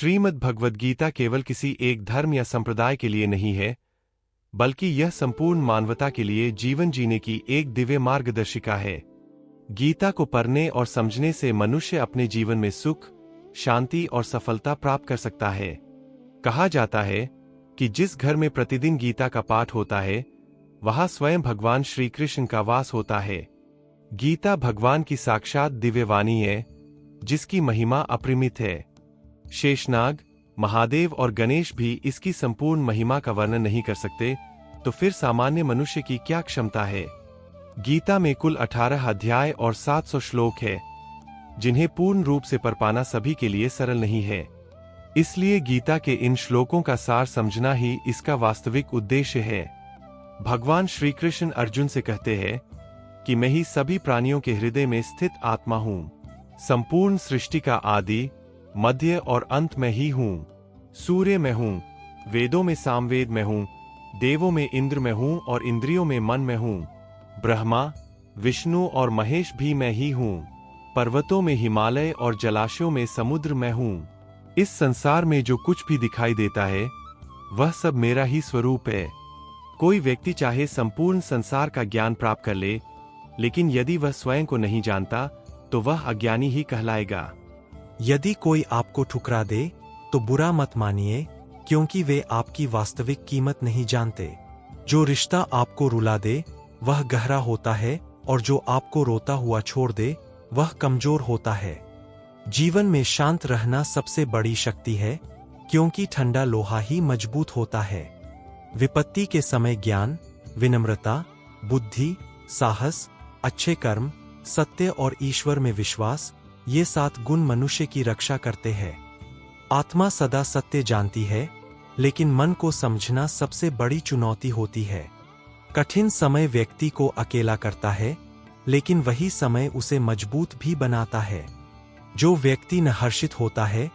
श्रीमद् भगवद गीता केवल किसी एक धर्म या संप्रदाय के लिए नहीं है, बल्कि यह संपूर्ण मानवता के लिए जीवन जीने की एक दिव्य मार्गदर्शिका है। गीता को पढ़ने और समझने से मनुष्य अपने जीवन में सुख, शांति और सफलता प्राप्त कर सकता है। कहा जाता है कि जिस घर में प्रतिदिन गीता का पाठ होता है, वहां स्वयं भगवान श्री कृष्ण का वास होता है। गीता भगवान की साक्षात दिव्य वाणी है, जिसकी महिमा अपरिमित है। शेषनाग, महादेव और गणेश भी इसकी संपूर्ण महिमा का वर्णन नहीं कर सकते, तो फिर सामान्य मनुष्य की क्या क्षमता है। गीता में कुल 18 अध्याय और 700 श्लोक है, जिन्हें पूर्ण रूप से पढ़ पाना सभी के लिए सरल नहीं है। इसलिए गीता के इन श्लोकों का सार समझना ही इसका वास्तविक उद्देश्य है। भगवान श्री कृष्ण अर्जुन से कहते हैं कि मैं ही सभी प्राणियों के हृदय में स्थित आत्मा हूँ। संपूर्ण सृष्टि का आदि, मध्य और अंत में ही हूँ। सूर्य में हूँ, वेदों में सामवेद में हूँ, देवों में इंद्र में हूँ और इंद्रियों में मन में हूँ। ब्रह्मा, विष्णु और महेश भी मैं ही हूँ। पर्वतों में हिमालय और जलाशयों में समुद्र में हूँ। इस संसार में जो कुछ भी दिखाई देता है, वह सब मेरा ही स्वरूप है। कोई व्यक्ति चाहे संपूर्ण संसार का ज्ञान प्राप्त कर ले, लेकिन यदि वह स्वयं को नहीं जानता, तो वह अज्ञानी ही कहलाएगा। यदि कोई आपको ठुकरा दे तो बुरा मत मानिए, क्योंकि वे आपकी वास्तविक कीमत नहीं जानते। जो रिश्ता आपको रुला दे वह गहरा होता है, और जो आपको रोता हुआ छोड़ दे वह कमजोर होता है। जीवन में शांत रहना सबसे बड़ी शक्ति है, क्योंकि ठंडा लोहा ही मजबूत होता है। विपत्ति के समय ज्ञान, विनम्रता, बुद्धि, साहस, अच्छे कर्म, सत्य और ईश्वर में विश्वास, ये 7 गुण मनुष्य की रक्षा करते हैं। आत्मा सदा सत्य जानती है, लेकिन मन को समझना सबसे बड़ी चुनौती होती है। कठिन समय व्यक्ति को अकेला करता है, लेकिन वही समय उसे मजबूत भी बनाता है। जो व्यक्ति न हर्षित होता है,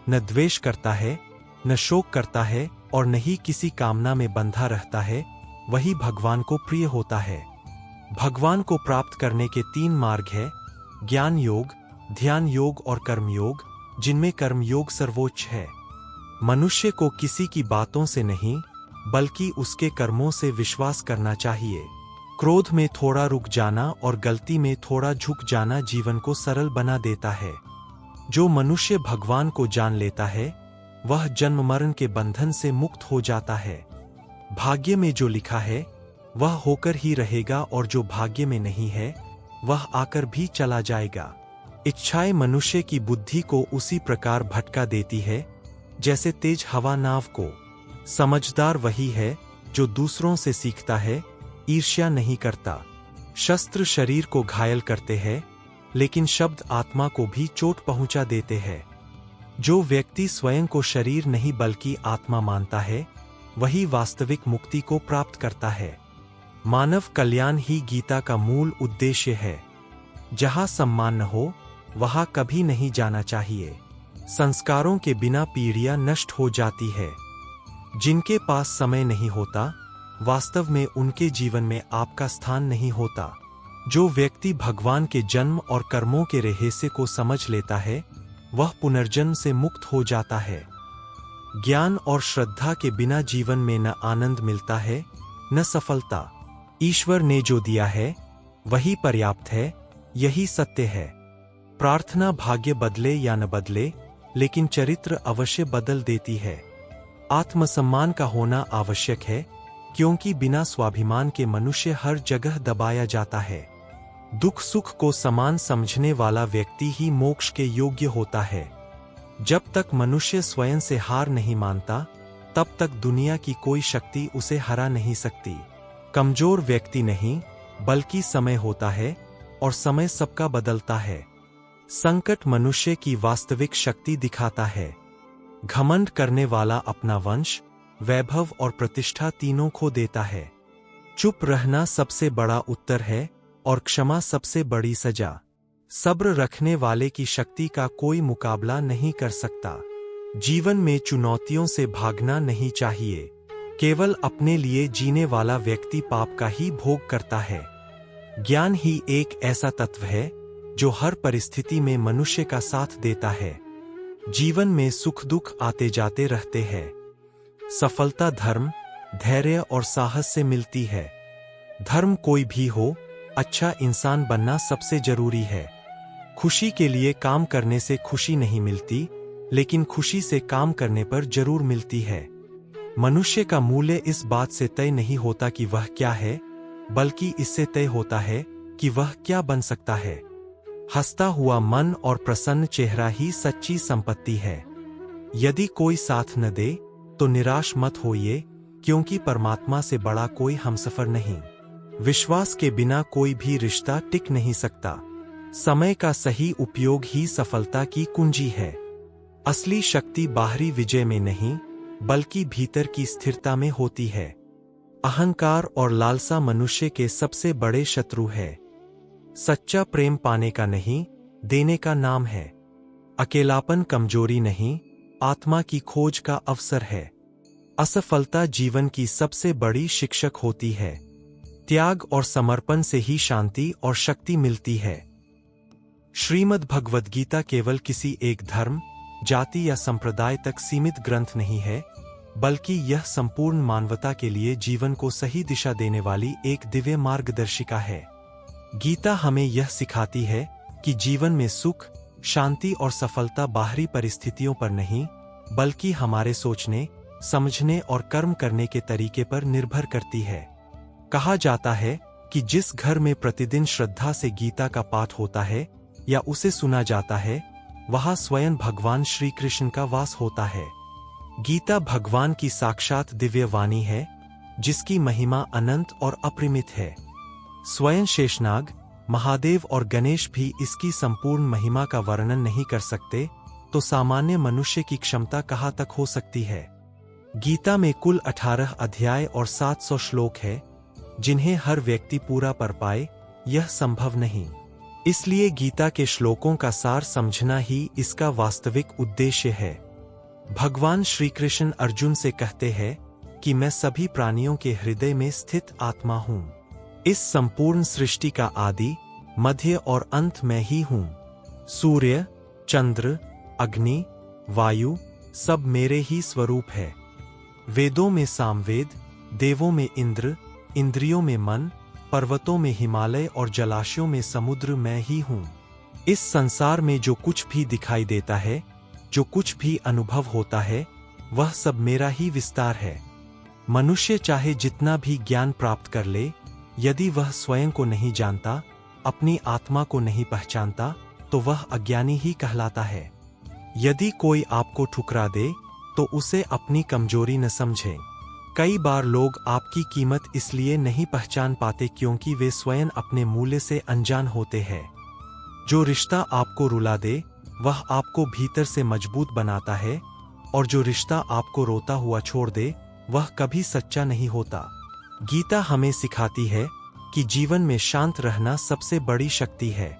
न द्वेष करता है, न शोक करता है और न ही किसी कामना में बंधा रहता है, वही भगवान को प्रिय होता है। भगवान को प्राप्त करने के 3 मार्ग हैं: ज्ञान योग, ध्यान योग और कर्म योग, जिनमें कर्म योग सर्वोच्च है। मनुष्य को किसी की बातों से नहीं, बल्कि उसके कर्मों से विश्वास करना चाहिए। क्रोध में थोड़ा रुक जाना और गलती में थोड़ा झुक जाना जीवन को सरल बना देता है। जो मनुष्य भगवान को जान लेता है, वह जन्म मरण के बंधन से मुक्त हो जाता है। भाग्य में जो लिखा है वह होकर ही रहेगा, और जो भाग्य में नहीं है वह आकर भी चला जाएगा। इच्छाएं मनुष्य की बुद्धि को उसी प्रकार भटका देती है, जैसे तेज हवा नाव को। समझदार वही है जो दूसरों से सीखता है, ईर्ष्या नहीं करता। शस्त्र शरीर को घायल करते हैं, लेकिन शब्द आत्मा को भी चोट पहुंचा देते हैं। जो व्यक्ति स्वयं को शरीर नहीं बल्कि आत्मा मानता है, वही वास्तविक मुक्ति को प्राप्त करता है। मानव कल्याण ही गीता का मूल उद्देश्य है। जहां सम्मान न हो, वहां कभी नहीं जाना चाहिए। संस्कारों के बिना पीढ़ियां नष्ट हो जाती है। जिनके पास समय नहीं होता, वास्तव में उनके जीवन में आपका स्थान नहीं होता। जो व्यक्ति भगवान के जन्म और कर्मों के रहस्य को समझ लेता है, वह पुनर्जन्म से मुक्त हो जाता है। ज्ञान और श्रद्धा के बिना जीवन में न आनंद मिलता है, न सफलता। ईश्वर ने जो दिया है वही पर्याप्त है, यही सत्य है। प्रार्थना भाग्य बदले या न बदले, लेकिन चरित्र अवश्य बदल देती है। आत्मसम्मान का होना आवश्यक है, क्योंकि बिना स्वाभिमान के मनुष्य हर जगह दबाया जाता है। दुख सुख को समान समझने वाला व्यक्ति ही मोक्ष के योग्य होता है। जब तक मनुष्य स्वयं से हार नहीं मानता, तब तक दुनिया की कोई शक्ति उसे हरा नहीं सकती। कमजोर व्यक्ति नहीं, बल्कि समय होता है, और समय सबका बदलता है। संकट मनुष्य की वास्तविक शक्ति दिखाता है। घमंड करने वाला अपना वंश, वैभव और प्रतिष्ठा तीनों खो देता है। चुप रहना सबसे बड़ा उत्तर है, और क्षमा सबसे बड़ी सजा। सब्र रखने वाले की शक्ति का कोई मुकाबला नहीं कर सकता। जीवन में चुनौतियों से भागना नहीं चाहिए। केवल अपने लिए जीने वाला व्यक्ति पाप का ही भोग करता है। ज्ञान ही एक ऐसा तत्व है जो हर परिस्थिति में मनुष्य का साथ देता है। जीवन में सुख दुख आते जाते रहते हैं। सफलता धर्म, धैर्य और साहस से मिलती है। धर्म कोई भी हो, अच्छा इंसान बनना सबसे जरूरी है। खुशी के लिए काम करने से खुशी नहीं मिलती, लेकिन खुशी से काम करने पर जरूर मिलती है। मनुष्य का मूल्य इस बात से तय नहीं होता कि वह क्या है, बल्कि इससे तय होता है कि वह क्या बन सकता है। हंसता हुआ मन और प्रसन्न चेहरा ही सच्ची संपत्ति है। यदि कोई साथ न दे तो निराश मत होइए, क्योंकि परमात्मा से बड़ा कोई हमसफर नहीं। विश्वास के बिना कोई भी रिश्ता टिक नहीं सकता। समय का सही उपयोग ही सफलता की कुंजी है। असली शक्ति बाहरी विजय में नहीं, बल्कि भीतर की स्थिरता में होती है। अहंकार और लालसा मनुष्य के सबसे बड़े शत्रु है। सच्चा प्रेम पाने का नहीं, देने का नाम है। अकेलापन कमजोरी नहीं, आत्मा की खोज का अवसर है। असफलता जीवन की सबसे बड़ी शिक्षक होती है। त्याग और समर्पण से ही शांति और शक्ति मिलती है। श्रीमद् भगवद गीता केवल किसी एक धर्म, जाति या संप्रदाय तक सीमित ग्रंथ नहीं है, बल्कि यह संपूर्ण मानवता के लिए जीवन को सही दिशा देने वाली एक दिव्य मार्गदर्शिका है। गीता हमें यह सिखाती है कि जीवन में सुख, शांति और सफलता बाहरी परिस्थितियों पर नहीं, बल्कि हमारे सोचने, समझने और कर्म करने के तरीके पर निर्भर करती है। कहा जाता है कि जिस घर में प्रतिदिन श्रद्धा से गीता का पाठ होता है या उसे सुना जाता है, वहां स्वयं भगवान श्री कृष्ण का वास होता है। गीता भगवान की साक्षात दिव्य वाणी है, जिसकी महिमा अनंत और अपरिमित है। स्वयं शेषनाग, महादेव और गणेश भी इसकी संपूर्ण महिमा का वर्णन नहीं कर सकते, तो सामान्य मनुष्य की क्षमता कहाँ तक हो सकती है। गीता में कुल 18 अध्याय और 700 श्लोक है, जिन्हें हर व्यक्ति पूरा कर पाए, यह संभव नहीं। इसलिए गीता के श्लोकों का सार समझना ही इसका वास्तविक उद्देश्य है। भगवान श्री कृष्ण अर्जुन से कहते हैं कि मैं सभी प्राणियों के हृदय में स्थित आत्मा हूँ। इस संपूर्ण सृष्टि का आदि, मध्य और अंत मैं ही हूँ। सूर्य, चंद्र, अग्नि, वायु सब मेरे ही स्वरूप है। वेदों में सामवेद, देवों में इंद्र, इंद्रियों में मन, पर्वतों में हिमालय और जलाशयों में समुद्र मैं ही हूँ। इस संसार में जो कुछ भी दिखाई देता है, जो कुछ भी अनुभव होता है, वह सब मेरा ही विस्तार है। मनुष्य चाहे जितना भी ज्ञान प्राप्त कर ले, यदि वह स्वयं को नहीं जानता, अपनी आत्मा को नहीं पहचानता, तो वह अज्ञानी ही कहलाता है। यदि कोई आपको ठुकरा दे, तो उसे अपनी कमजोरी न समझें। कई बार लोग आपकी कीमत इसलिए नहीं पहचान पाते क्योंकि वे स्वयं अपने मूल्य से अनजान होते हैं। जो रिश्ता आपको रुला दे, वह आपको भीतर से मजबूत बनाता है, और जो रिश्ता आपको रोता हुआ छोड़ दे, वह कभी सच्चा नहीं होता। गीता हमें सिखाती है कि जीवन में शांत रहना सबसे बड़ी शक्ति है।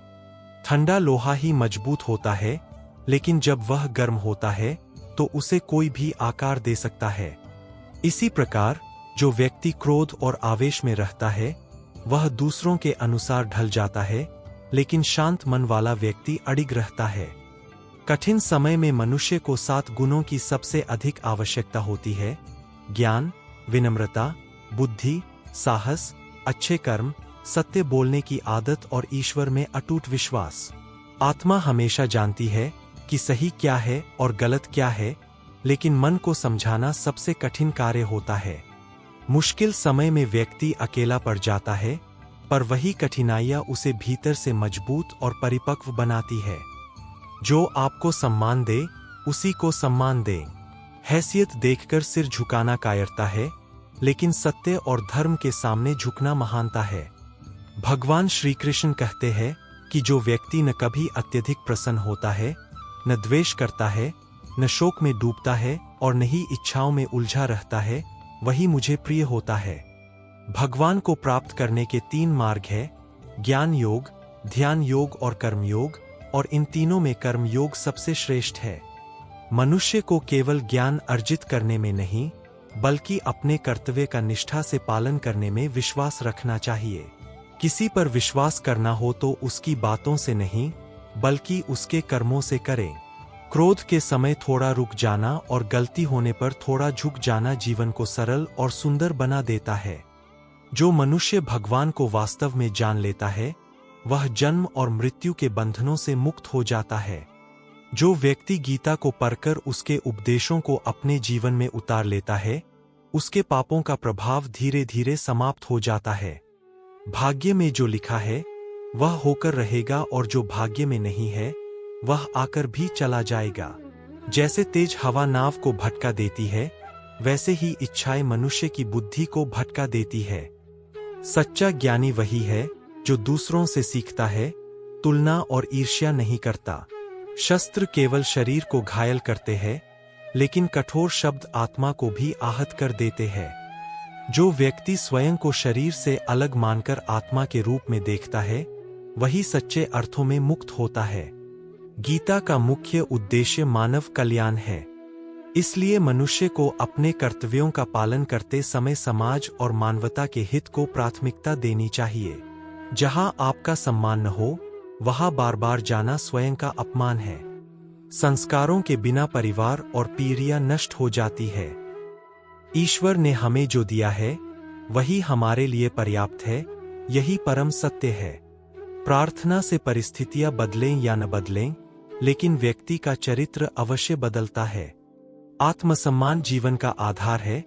ठंडा लोहा ही मजबूत होता है, लेकिन जब वह गर्म होता है तो उसे कोई भी आकार दे सकता है। इसी प्रकार जो व्यक्ति क्रोध और आवेश में रहता है, वह दूसरों के अनुसार ढल जाता है, लेकिन शांत मन वाला व्यक्ति अडिग रहता है। कठिन समय में मनुष्य को 7 गुणों की सबसे अधिक आवश्यकता होती है: ज्ञान, विनम्रता, बुद्धि, साहस, अच्छे कर्म, सत्य बोलने की आदत और ईश्वर में अटूट विश्वास। आत्मा हमेशा जानती है कि सही क्या है और गलत क्या है, लेकिन मन को समझाना सबसे कठिन कार्य होता है। मुश्किल समय में व्यक्ति अकेला पड़ जाता है, पर वही कठिनाइयां उसे भीतर से मजबूत और परिपक्व बनाती है। जो आपको सम्मान दे, उसी को सम्मान दे। हैसियत देखकर सिर झुकाना कायरता है, लेकिन सत्य और धर्म के सामने झुकना महानता है। भगवान श्री कृष्ण कहते हैं कि जो व्यक्ति न कभी अत्यधिक प्रसन्न होता है, न द्वेष करता है, न शोक में डूबता है और न ही इच्छाओं में उलझा रहता है, वही मुझे प्रिय होता है। भगवान को प्राप्त करने के 3 मार्ग हैं: ज्ञान योग, ध्यान योग और कर्म योग, और इन तीनों में कर्म योग सबसे श्रेष्ठ है। मनुष्य को केवल ज्ञान अर्जित करने में नहीं, बल्कि अपने कर्तव्य का निष्ठा से पालन करने में विश्वास रखना चाहिए। किसी पर विश्वास करना हो तो उसकी बातों से नहीं, बल्कि उसके कर्मों से करें। क्रोध के समय थोड़ा रुक जाना और गलती होने पर थोड़ा झुक जाना जीवन को सरल और सुंदर बना देता है। जो मनुष्य भगवान को वास्तव में जान लेता है वह जन्म और मृत्यु के बंधनों से मुक्त हो जाता है। जो व्यक्ति गीता को पढ़कर उसके उपदेशों को अपने जीवन में उतार लेता है उसके पापों का प्रभाव धीरे धीरे समाप्त हो जाता है। भाग्य में जो लिखा है वह होकर रहेगा और जो भाग्य में नहीं है वह आकर भी चला जाएगा। जैसे तेज हवा नाव को भटका देती है वैसे ही इच्छाएं मनुष्य की बुद्धि को भटका देती है। सच्चा ज्ञानी वही है जो दूसरों से सीखता है, तुलना और ईर्ष्या नहीं करता। शस्त्र केवल शरीर को घायल करते हैं लेकिन कठोर शब्द आत्मा को भी आहत कर देते हैं। जो व्यक्ति स्वयं को शरीर से अलग मानकर आत्मा के रूप में देखता है वही सच्चे अर्थों में मुक्त होता है। गीता का मुख्य उद्देश्य मानव कल्याण है, इसलिए मनुष्य को अपने कर्तव्यों का पालन करते समय समाज और मानवता के हित को प्राथमिकता देनी चाहिए। जहां आपका सम्मान न हो वहां बार बार जाना स्वयं का अपमान है। संस्कारों के बिना परिवार और पीढ़ियां नष्ट हो जाती है। ईश्वर ने हमें जो दिया है वही हमारे लिए पर्याप्त है, यही परम सत्य है। प्रार्थना से परिस्थितियां बदलें या न बदलें, लेकिन व्यक्ति का चरित्र अवश्य बदलता है। आत्मसम्मान जीवन का आधार है,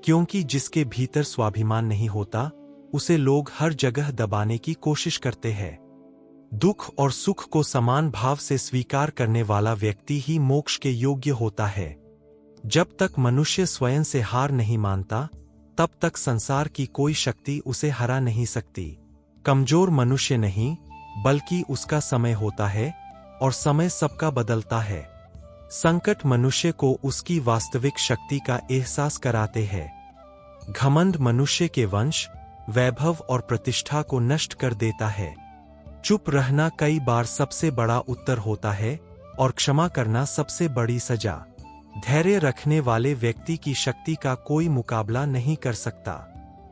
क्योंकि जिसके भीतर स्वाभिमान नहीं होता उसे लोग हर जगह दबाने की कोशिश करते हैं। दुख और सुख को समान भाव से स्वीकार करने वाला व्यक्ति ही मोक्ष के योग्य होता है। जब तक मनुष्य स्वयं से हार नहीं मानता तब तक संसार की कोई शक्ति उसे हरा नहीं सकती। कमजोर मनुष्य नहीं बल्कि उसका समय होता है और समय सबका बदलता है। संकट मनुष्य को उसकी वास्तविक शक्ति का एहसास कराते हैं। घमंड मनुष्य के वंश, वैभव और प्रतिष्ठा को नष्ट कर देता है। चुप रहना कई बार सबसे बड़ा उत्तर होता है और क्षमा करना सबसे बड़ी सजा। धैर्य रखने वाले व्यक्ति की शक्ति का कोई मुकाबला नहीं कर सकता।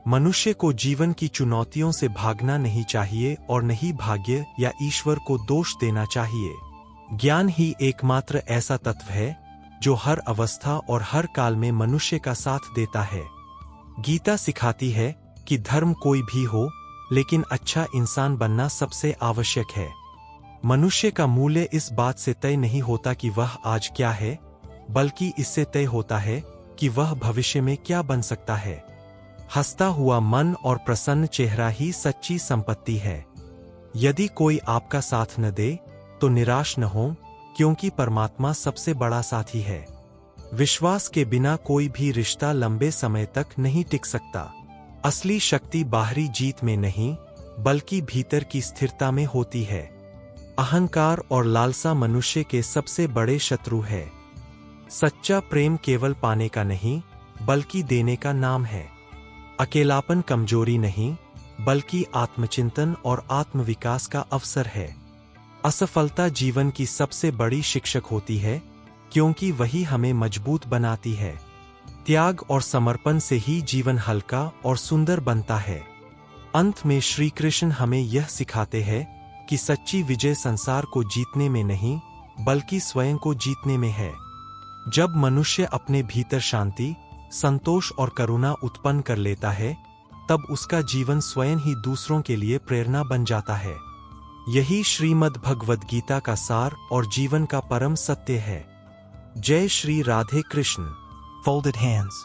मनुष्य को जीवन की चुनौतियों से भागना नहीं चाहिए और नहीं भाग्य या ईश्वर को दोष देना चाहिए। ज्ञान ही एकमात्र ऐसा तत्व है जो हर अवस्था और हर काल में मनुष्य का साथ देता है। गीता सिखाती है कि धर्म कोई भी हो, लेकिन अच्छा इंसान बनना सबसे आवश्यक है। मनुष्य का मूल्य इस बात से तय नहीं होता कि वह आज क्या है, बल्कि इससे तय होता है कि वह भविष्य में क्या बन सकता है। हंसता हुआ मन और प्रसन्न चेहरा ही सच्ची संपत्ति है। यदि कोई आपका साथ न दे तो निराश न हो, क्योंकि परमात्मा सबसे बड़ा साथी है। विश्वास के बिना कोई भी रिश्ता लंबे समय तक नहीं टिक सकता। असली शक्ति बाहरी जीत में नहीं बल्कि भीतर की स्थिरता में होती है। अहंकार और लालसा मनुष्य के सबसे बड़े शत्रु है। सच्चा प्रेम केवल पाने का नहीं बल्कि देने का नाम है। अकेलापन कमजोरी नहीं बल्कि आत्मचिंतन और आत्मविकास का अवसर है। असफलता जीवन की सबसे बड़ी शिक्षक होती है, क्योंकि वही हमें मजबूत बनाती है। त्याग और समर्पण से ही जीवन हल्का और सुंदर बनता है। अंत में श्री कृष्ण हमें यह सिखाते हैं कि सच्ची विजय संसार को जीतने में नहीं बल्कि स्वयं को जीतने में है। जब मनुष्य अपने भीतर शांति, संतोष और करुणा उत्पन्न कर लेता है तब उसका जीवन स्वयं ही दूसरों के लिए प्रेरणा बन जाता है। यही श्रीमद् भगवद गीता का सार और जीवन का परम सत्य है। जय श्री राधे कृष्ण। Folded hands.